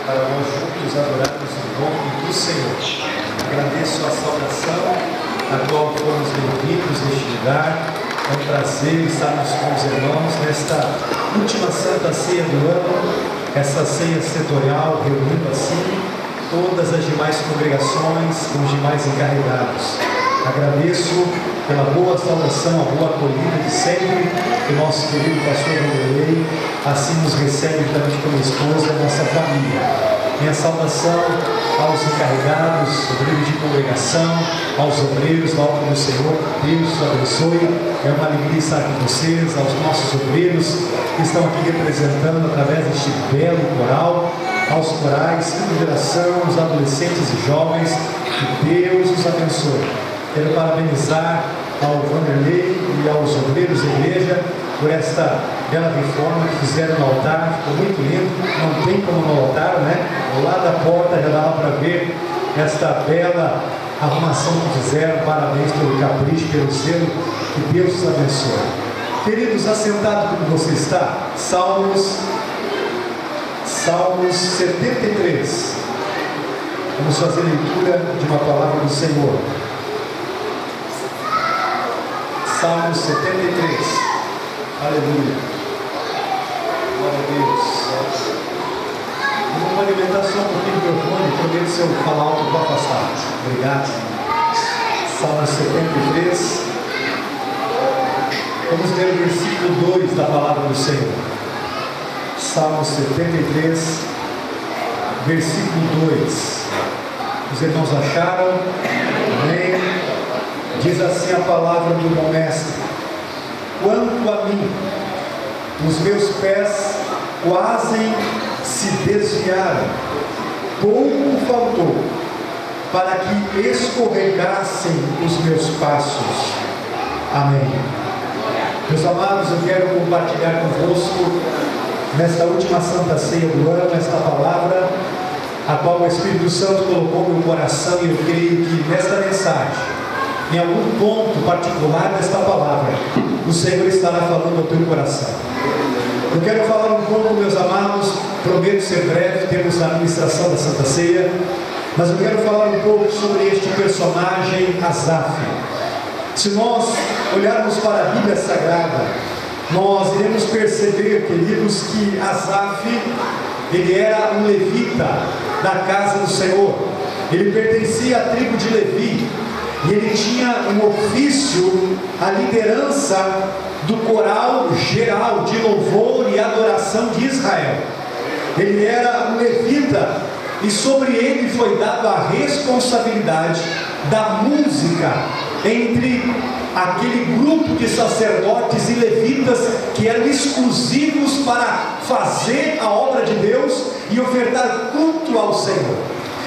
para nós juntos adorarmos o nome do Senhor. Agradeço a saudação a qual fomos bem-vindos neste lugar. É um prazer estarmos com os irmãos nesta última Santa Ceia do ano, essa ceia setorial, reunindo assim todas as demais congregações com os demais encarregados. Agradeço pela boa saudação, a boa acolhida de sempre, que o nosso querido pastor Vanderlei assim nos recebe também como esposa e nossa família. Minha saudação aos encarregados, obreiros de congregação, aos obreiros da obra do Senhor. Deus os abençoe. É uma alegria estar com vocês, aos nossos obreiros que estão aqui representando através deste belo coral, aos corais, quinta geração, os adolescentes e jovens. Que Deus os abençoe. Quero parabenizar ao Vanderlei e aos obreiros da igreja por esta bela reforma que fizeram no altar. Ficou muito lindo, não tem como no altar, né? Lá da porta já dava para ver esta bela arrumação que fizeram. Parabéns pelo capricho, pelo zelo. Que Deus os abençoe. Queridos, assentados como você está, Salmos 73. Vamos fazer leitura de uma palavra do Senhor. Salmos 73. Aleluia. Glória a Deus. Vamos alimentar só um pouquinho do microfone. Prometo, se eu falar alto, vou afastar. Obrigado. Salmos 73. Vamos ler o versículo 2 da palavra do Senhor. Salmos 73, versículo 2. Os irmãos acharam? Amém. Diz assim a palavra do bom mestre: quanto a mim, os meus pés quase se desviaram, pouco faltou para que escorregassem os meus passos. Amém. Meus amados, eu quero compartilhar convosco nesta última Santa Ceia do ano esta palavra, a qual o Espírito Santo colocou no meu coração, e eu creio que nesta mensagem, em algum ponto particular desta palavra, o Senhor estará falando ao teu coração. Eu quero falar um pouco, meus amados, prometo ser breve, temos a administração da Santa Ceia, mas eu quero falar um pouco sobre este personagem Asaf. Se nós olharmos para a Bíblia Sagrada, nós iremos perceber, queridos, que Asaf, ele era um levita da casa do Senhor. Ele pertencia à tribo de Levi. E ele tinha um ofício, a liderança do coral geral de louvor e adoração de Israel. Ele era um levita, e sobre ele foi dada a responsabilidade da música entre aquele grupo de sacerdotes e levitas que eram exclusivos para fazer a obra de Deus e ofertar culto ao Senhor.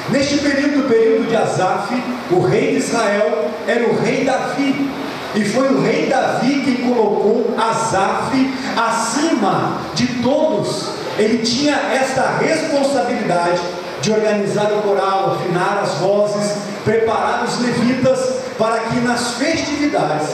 Neste período de Asaf, o rei de Israel era o rei Davi, e foi o rei Davi que colocou Asaf acima de todos. Ele tinha esta responsabilidade de organizar o coral, afinar as vozes, preparar os levitas para que nas festividades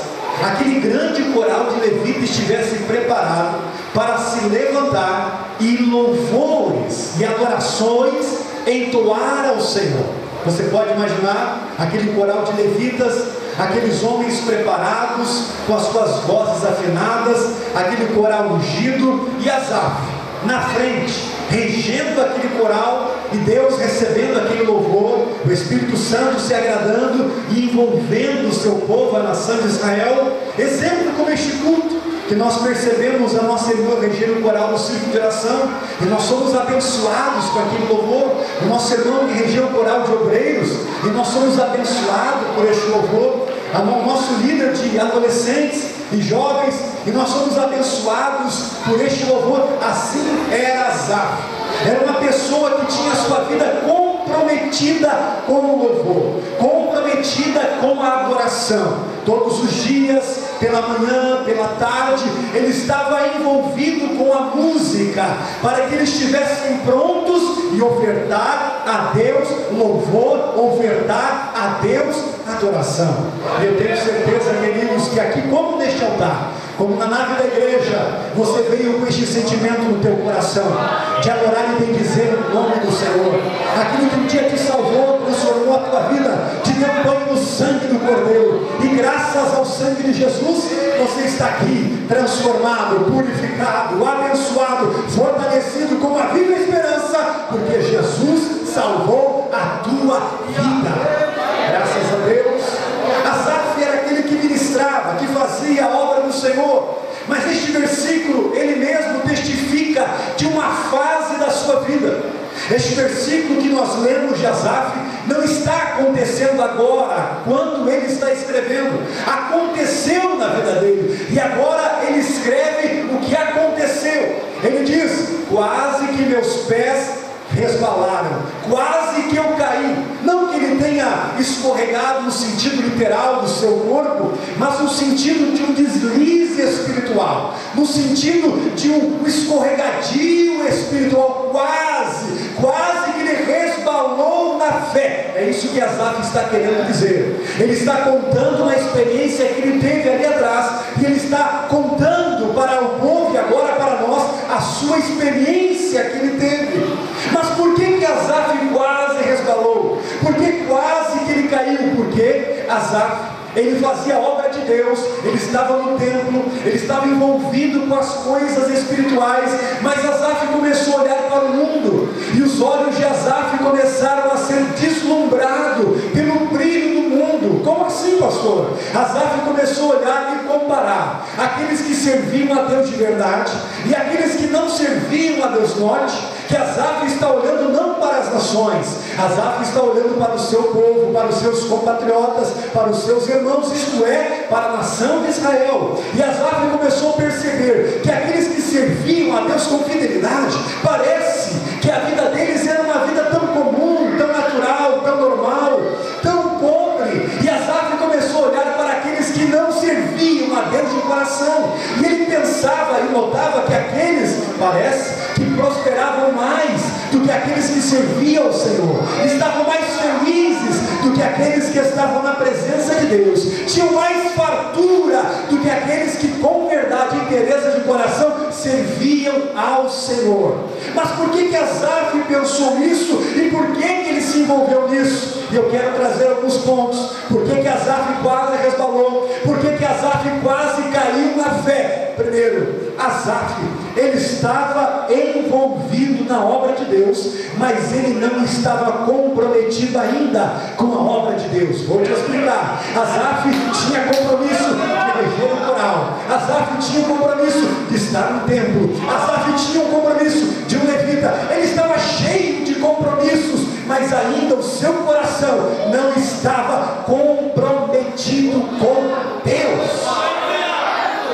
aquele grande coral de levitas estivesse preparado para se levantar e louvores e adorações entoar ao Senhor. Você pode imaginar aquele coral de levitas, aqueles homens preparados com as suas vozes afinadas, aquele coral ungido, e Asaf na frente, regendo aquele coral, e Deus recebendo aquele louvor, o Espírito Santo se agradando e envolvendo o seu povo, a nação de Israel. Exemplo como este culto, que nós percebemos a nossa irmã regendo o coral do circo de oração, e nós somos abençoados com aquele louvor. O nosso irmão que regeu o coral de obreiros, e nós somos abençoados por este louvor. O nosso líder de adolescentes e jovens, e nós somos abençoados por este louvor. Assim era Asaf. Era uma pessoa que tinha a sua vida comprometida com o louvor, comprometida com a adoração. Todos os dias, pela manhã, pela tarde, ele estava envolvido com a música, para que eles estivessem prontos e ofertar a Deus louvor, ofertar a Deus adoração. E eu tenho certeza, queridos, que aqui, como neste altar, como na nave da igreja, você veio com este sentimento no teu coração, de adorar e bendizer o nome do Senhor. aquilo que um dia te salvou, transformou a tua vida, te deu banho no sangue do Cordeiro, e graças ao sangue de Jesus, você está aqui, transformado, purificado, abençoado, fortalecido com uma viva esperança, porque Jesus salvou a tua vida. Graças a Deus. Asaf era aquele que ministrava, que fazia a obra do Senhor. Mas este versículo, ele mesmo testifica de uma fase da sua vida. Este versículo que nós lemos de Asaf não está acontecendo agora, quando ele está escrevendo. Aconteceu na vida dele, e agora ele escreve o que aconteceu. Ele diz: quase que meus pés resbalaram, quase que eu caí. Não que ele tenha escorregado no sentido literal do seu corpo, mas no sentido de um deslize espiritual, no sentido de um escorregadio espiritual, quase que ele resbalou na fé. É isso que Asaf está querendo dizer. Ele está contando uma experiência que ele teve ali atrás, e ele está contando para o povo e agora para nós a sua experiência que ele teve. Mas por que Asaf quase resbalou? Por que quase que ele caiu? Porque Asaf, ele fazia a obra de Deus, ele estava no templo, ele estava envolvido com as coisas espirituais, mas Asaf começou a olhar para o mundo, e os olhos de Asaf começaram a ser deslumbrados pelo brilho do mundo. Como assim, pastor? Asaf começou a olhar e comparar aqueles que serviam a Deus de verdade e aqueles que não serviam a Deus norte. Que Asaf está olhando não para as nações, Asaf está olhando para o seu povo, para os seus compatriotas, para os seus irmãos, isto é, para a nação de Israel. E Asaf começou a perceber que aqueles que serviam a Deus com fidelidade, parece que a vida deles era uma vida tão comum, tão natural, tão normal, tão pobre. E Asaf começou a olhar para aqueles que não serviam a Deus de coração, e ele pensava e notava que aqueles, parece, que prosperavam mais do que aqueles que serviam ao Senhor, estavam mais felizes do que aqueles que estavam na presença de Deus, tinham mais fartura do que aqueles que com verdade e interesse de coração serviam ao Senhor. Mas por que Asaf pensou nisso, e por que ele se envolveu nisso? E eu quero trazer alguns pontos. Por que Asaf quase resbalou? Por que Asaf quase caiu na fé? Primeiro, Asaf, ele estava envolvido na obra de Deus, mas ele não estava comprometido ainda com a obra de Deus. Vou te explicar. Asaf tinha compromisso de reger o coral, Asaf tinha um compromisso de estar no templo, Asaf tinha um compromisso de um levita. Ele estava cheio de compromissos, mas ainda o seu coração não estava comprometido com Deus.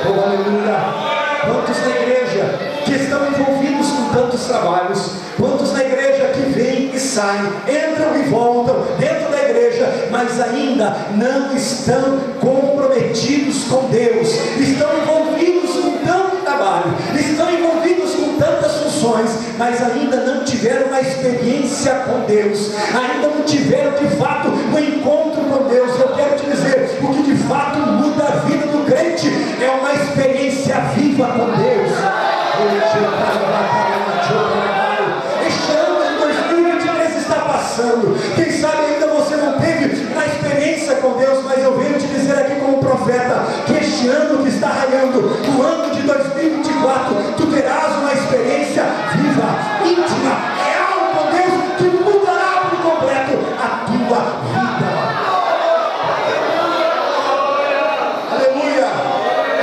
Oh, aleluia! Quantos na igreja que estão envolvidos com tantos trabalhos, quantos na igreja que vêm e saem, entram e voltam dentro da igreja, mas ainda não estão comprometidos com Deus, estão envolvidos com tanto trabalho, estão envolvidos com tantas funções, mas ainda não tiveram uma experiência com Deus, ainda não tiveram de fato um encontro com Deus. Eu quero te dizer, o que de fato muda a vida do crente é uma experiência viva com Deus. Este ano de 2023 está passando. Quem sabe ainda você não teve uma experiência com Deus, mas eu venho te dizer aqui como profeta, que este ano que está raiando, o ano de 2024, tu terás uma experiência viva, íntima, real com Deus, que mudará por completo a tua vida. Aleluia!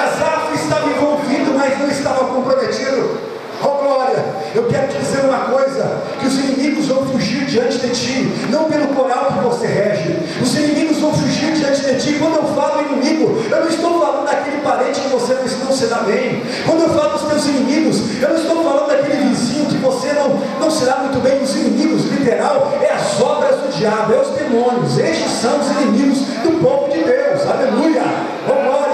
Asaf estava envolvido, mas não estava comprometido. Oh glória, eu quero te dizer uma coisa, que os inimigos vão fugir diante de ti, não pelo coral que você rege, os inimigos vão fugir diante de ti. Quando eu falo inimigo, eu não estou falando daquele parente que você não se dá bem. Quando eu falo dos teus inimigos, eu não estou falando daquele vizinho que você não se dá muito bem. Os inimigos, literal, é as obras do diabo, é os demônios. Estes são os inimigos do povo de Deus. Aleluia, oh glória.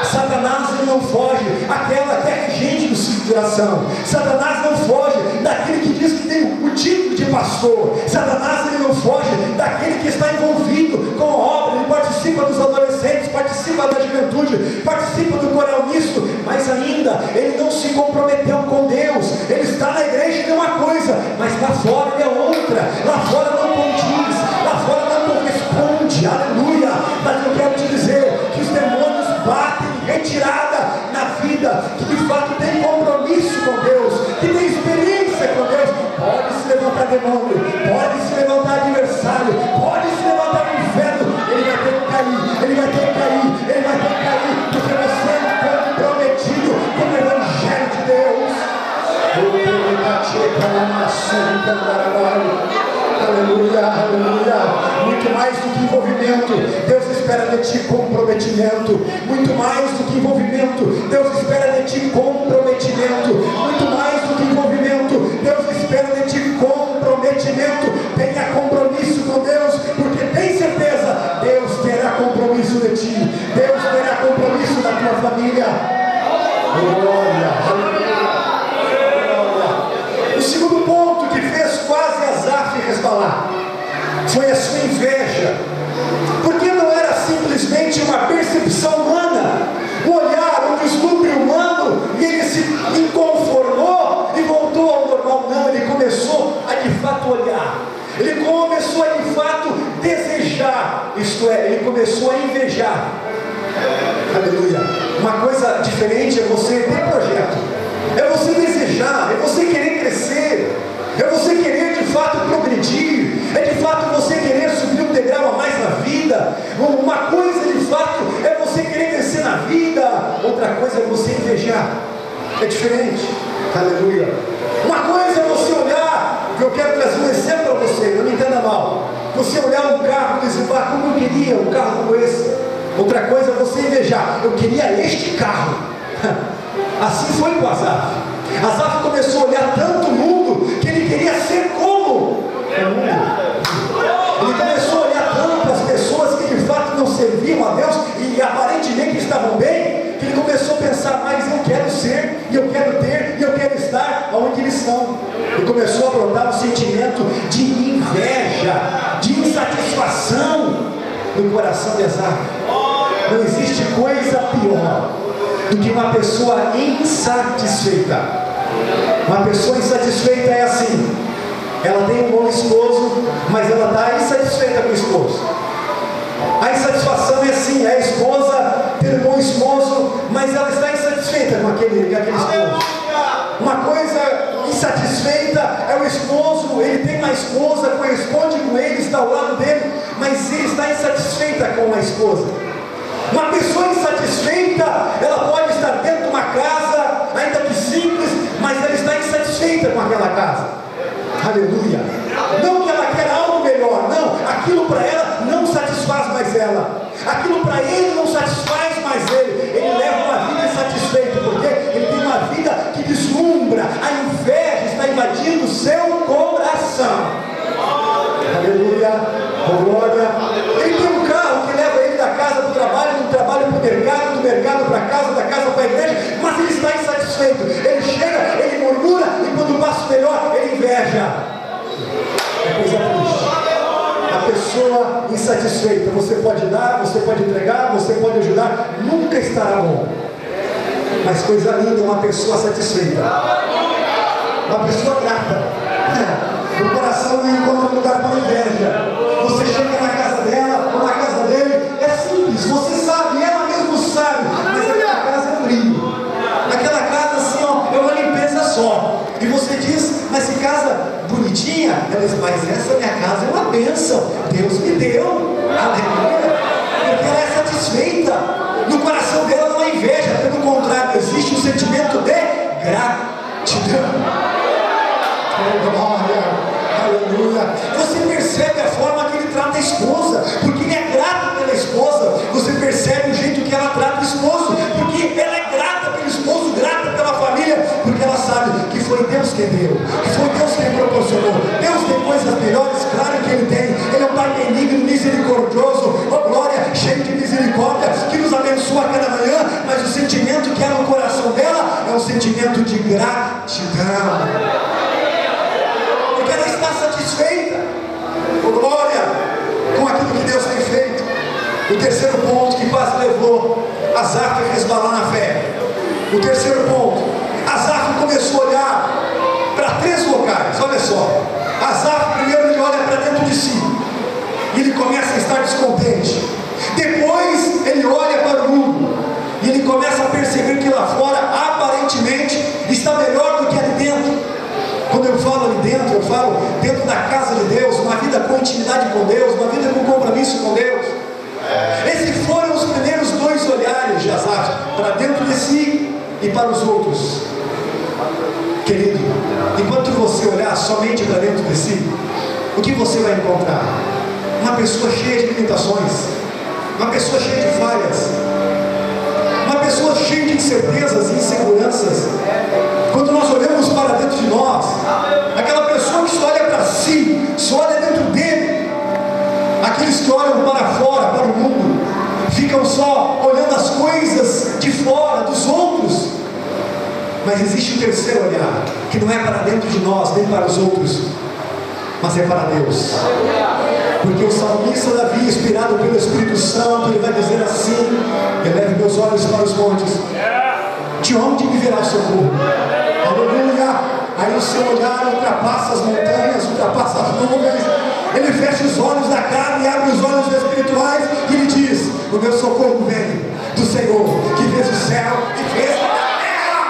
Satanás ele não foge àquela que é regente do ciclo de oração. Satanás não foge daquele que diz que tem o título de pastor. Satanás ele não foge daquele que está envolvido com a obra. Ele participa dos adolescentes, participa da juventude, participa do coral misto, mas ainda ele não se comprometeu com Deus. Ele está na igreja, ele é uma coisa, mas lá fora ele é outra. Lá fora demônio, pode se levantar adversário, pode se levantar o inferno, ele vai ter que cair, ele vai ter que cair, ele vai ter que cair, porque você é comprometido com o Evangelho de Deus. Aleluia, aleluia. Muito mais do que envolvimento, Deus espera de ti comprometimento. Muito mais do que envolvimento, Deus espera de ti comprometimento. Muito mais do que envolvimento, Deus espera de ti comprometimento. Tenha compromisso com Deus, porque tem certeza, Deus terá compromisso de ti, Deus terá compromisso da tua família. Glória, aleluia. O segundo ponto que fez quase Asaf resbalar foi a sua inveja, porque não era simplesmente uma percepção humana, um olhar, um vislumbre humano, e ele se inconformou e voltou ao normal. Não, ele começou a de fato olhar, ele começou a de fato desejar, isto é, ele começou a invejar. Aleluia. Uma coisa diferente é você ter projeto, é você desejar, é você querer crescer, é você querer de fato progredir, é de fato você querer subir um degrau a mais na vida. Uma coisa de fato é você querer crescer na vida, outra coisa é você invejar, é diferente. Aleluia. Uma coisa é você olhar, que eu quero trazer um exemplo para você, não me entenda mal, você olhar um carro e dizer, como eu queria um carro como esse. Outra coisa é você invejar, eu queria este carro. Assim foi com Asaf. Asaf começou a olhar tanto o mundo que ele queria ser como o mundo. Ele começou a olhar tanto as pessoas que de fato não serviam a Deus e aparentemente estavam bem, que ele começou a pensar, mas eu quero ser, e eu quero ter, e eu quero estar onde eles estão. E começou a brotar um sentimento de inveja, de insatisfação no coração de Asaf. Não existe coisa pior do que uma pessoa insatisfeita. Uma pessoa insatisfeita é assim, ela tem um bom esposo, mas ela está insatisfeita com o esposo. A insatisfação é assim, é a esposa ter um bom esposo, mas ela está insatisfeita com aquele esposo. Uma coisa insatisfeita é o esposo, ele tem uma esposa, corresponde com ele, está ao lado dele, mas ele está insatisfeita com a esposa. Uma pessoa insatisfeita, ela pode estar dentro de uma casa, ainda que simples, mas ela está insatisfeita com aquela casa. Aleluia. Não que ela quer algo melhor, não, aquilo para ela não satisfaz mais ela, aquilo para ele não satisfaz mais ele. Ele leva uma vida insatisfeita, porque ele tem uma vida que deslumbra, a inveja está invadindo o seu coração. Aleluia, glória. Ele tem um carro que leva ele da casa para o trabalho, do trabalho para o mercado, do mercado para a casa, da casa para a igreja, mas ele está insatisfeito. Ele chega, ele murmura, e quando passa o melhor, ele inveja. É coisa triste. A pessoa insatisfeita, você pode dar, você pode entregar, você pode ajudar, nunca estará bom. Mas coisa linda é uma pessoa satisfeita, uma pessoa grata. O coração não encontra lugar para inveja. Você chega na casa dela ou na casa dele, é simples, você sabe, ela mesmo sabe, mas aquela casa é um brilho, aquela casa assim, ó, é uma limpeza só. E você diz, mas que casa bonitinha. Ela diz, mas essa minha casa é uma bênção, Deus me deu, aleluia, porque ela é satisfeita. No coração dela não há inveja, pelo contrário, existe um sentimento de gratidão. Glória, aleluia. Você percebe a forma que ele trata a esposa, porque ele é grato pela esposa. Você percebe o jeito que ela trata o esposo, porque ela é grata pelo esposo, grata pela família, porque ela sabe que foi Deus que deu, que foi Deus que proporcionou. Deus tem coisas melhores, claro que ele tem. Ele é um Pai benigno, misericordioso, oh glória, cheio de misericórdia, que nos abençoa cada manhã, mas o sentimento que há no coração dela é um sentimento de gratidão. Ela está satisfeita, oh glória, com aquilo que Deus tem feito. O terceiro ponto que quase levou Asaf a resbalar na fé. O terceiro ponto, Asaf começou a olhar para 3 locais. Olha só, Asaf primeiro ele olha para dentro de si e ele começa a estar descontente. Depois ele olha para o mundo e ele começa a perceber que lá fora aparentemente está melhor do que ali dentro. Quando eu falo ali dentro, eu falo dentro da somente para dentro de si, o que você vai encontrar? Uma pessoa cheia de limitações, uma pessoa cheia de falhas, uma pessoa cheia de incertezas e inseguranças. Quando nós olhamos para dentro de nós, aquela pessoa que só olha para si, só olha dentro dele, aqueles que olham para fora, para o mundo, ficam só olhando as coisas de fora, dos outros. Mas existe um terceiro olhar, que não é para dentro de nós, nem para os outros, mas é para Deus. Porque o salmista Davi, inspirado pelo Espírito Santo, ele vai dizer assim: eleve meus olhos para os montes, de onde me virá o socorro? Aleluia! Aí o seu olhar ultrapassa as montanhas, ultrapassa as nuvens. Ele fecha os olhos da carne e abre os olhos espirituais, e ele diz: o meu socorro vem do Senhor, que fez o céu e fez a terra.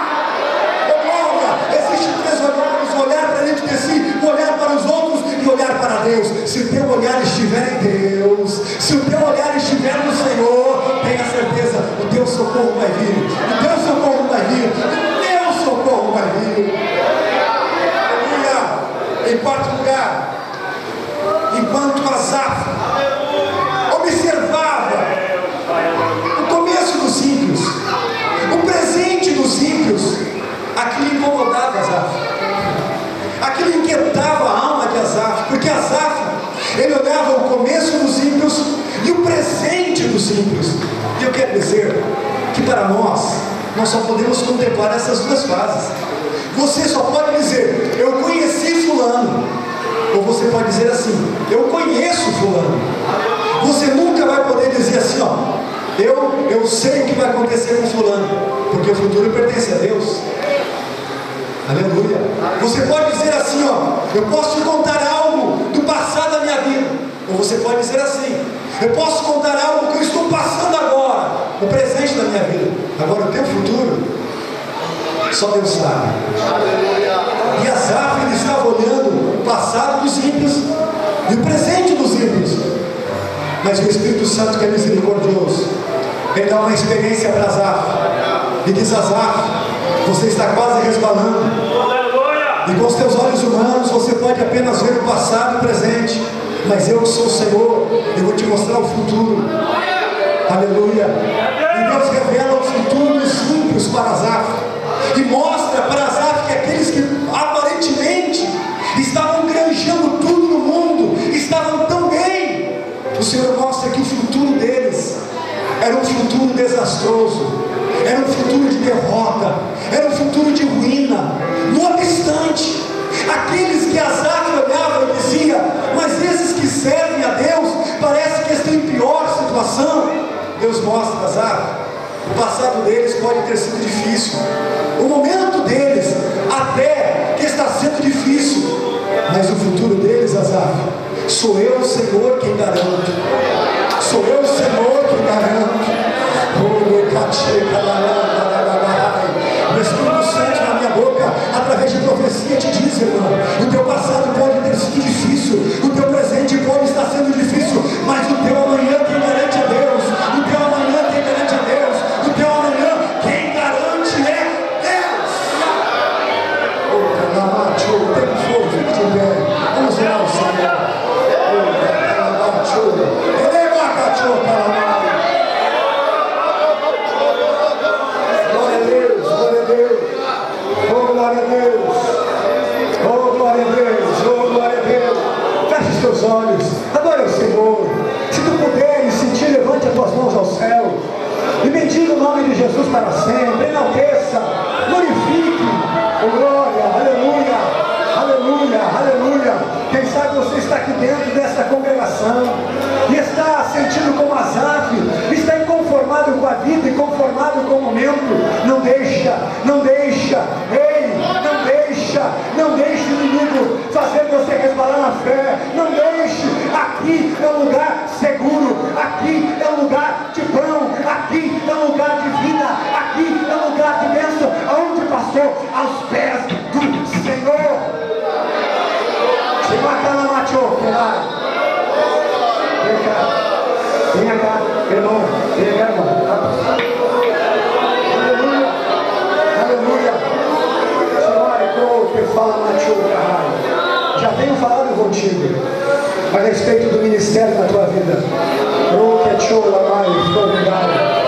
Oh glória! Existem três olhares: olhar para dentro de si, olhar para os outros e olhar para Deus. Se o teu olhar estiver em Deus, se o teu olhar estiver no Senhor, tenha certeza, o teu socorro vai vir, o teu socorro vai vir, o teu socorro vai vir. Aleluia! Em quarto lugar, enquanto Asaf observava o começo dos ímpios, o presente dos ímpios, aquilo incomodava Asaf, aquilo inquietava a alma de Asaf, porque Asaf, ele olhava o começo dos ímpios e o presente dos ímpios. E eu quero dizer que para nós só podemos contemplar essas duas fases. Você só pode dizer: eu conheci fulano, ou você pode dizer assim: eu conheço fulano. Você nunca vai poder dizer assim: ó, eu sei o que vai acontecer com fulano, porque o futuro pertence a Deus. Aleluia. Você pode dizer assim: ó, eu posso te contar algo do passado da minha vida, ou você pode dizer assim: eu posso contar algo que eu estou passando agora, o presente da minha vida. Agora o teu futuro, só Deus sabe. E Asaf, ele estava olhando o passado dos ímpios e o presente dos ímpios, mas o Espírito Santo, que é misericordioso, ele dá uma experiência para Asaf e diz: Asaf, você está quase resbalando, e com os teus olhos humanos você pode apenas ver o passado e o presente, mas eu que sou o Senhor, eu vou te mostrar o futuro. Aleluia. E Deus revela o futuro dos ímpios para Asaf, e mostra para Asaf que aqueles que aparentemente estavam granjeando tudo no mundo, estavam tão bem, o Senhor mostra que o futuro deles era um futuro desastroso, era um futuro de derrota, era um futuro de ruína. No obstante, aqueles que Asaf olhava e dizia: mas esses que servem a Deus, parece que estão em pior situação. Deus mostra a Asaf: o passado deles pode ter sido difícil, o momento deles até que está sendo difícil, mas o futuro deles, Asaf, sou eu, o Senhor, quem garanto. Sou eu, o Senhor, quem garanto. O Espírito Santo na minha boca, através de profecia, te diz, irmão: o teu passado pode ter sido difícil, o teu presente pode estar sendo difícil, mas o teu amanhã quem garante é Deus. O teu amanhã quem garante é Deus. O teu amanhã quem garante é Deus. O tempo foi, fique de pé. Vamos lá, o Senhor. Glória a Deus, glória a Deus. Oh, glória a Deus. Oh, glória a Deus. Oh, glória a Deus. Feche os teus olhos, adore o Senhor. Se tu puderes sentir, levante as tuas mãos ao céu e bendiga o nome de Jesus para sempre. Enalteça, glorifique. Oh, glória, aleluia, aleluia, aleluia. Quem sabe você está aqui dentro desta congregação e está sentindo como Asaf, está inconformado com a vida, inconformado com o momento. Não deixa, não deixa, ei, não deixe o inimigo fazer você resbalar na fé. Não deixe. Aqui é um lugar seguro, aqui é um lugar de pão, aqui é um lugar de vida, aqui é um lugar de bênção, aonde passou aos pés do Senhor. Se mata na macho, vem cá, irmão, vem cá, irmão. Aleluia, aleluia. Senhor, que fala macho, caralho. a respeito do ministério na tua vida.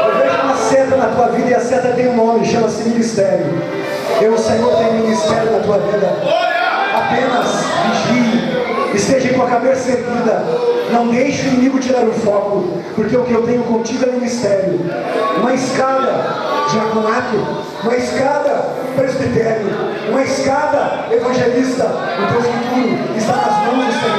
Eu vejo uma seta na tua vida e a seta tem um nome, chama-se ministério. O Senhor tem ministério na tua vida. Apenas vigie, esteja com a cabeça erguida, não deixe o inimigo tirar o foco, porque o que eu tenho contigo é ministério. Uma escada diaconato, uma escada presbitério, uma escada evangelista. O teu futuro está nas mãos do Senhor.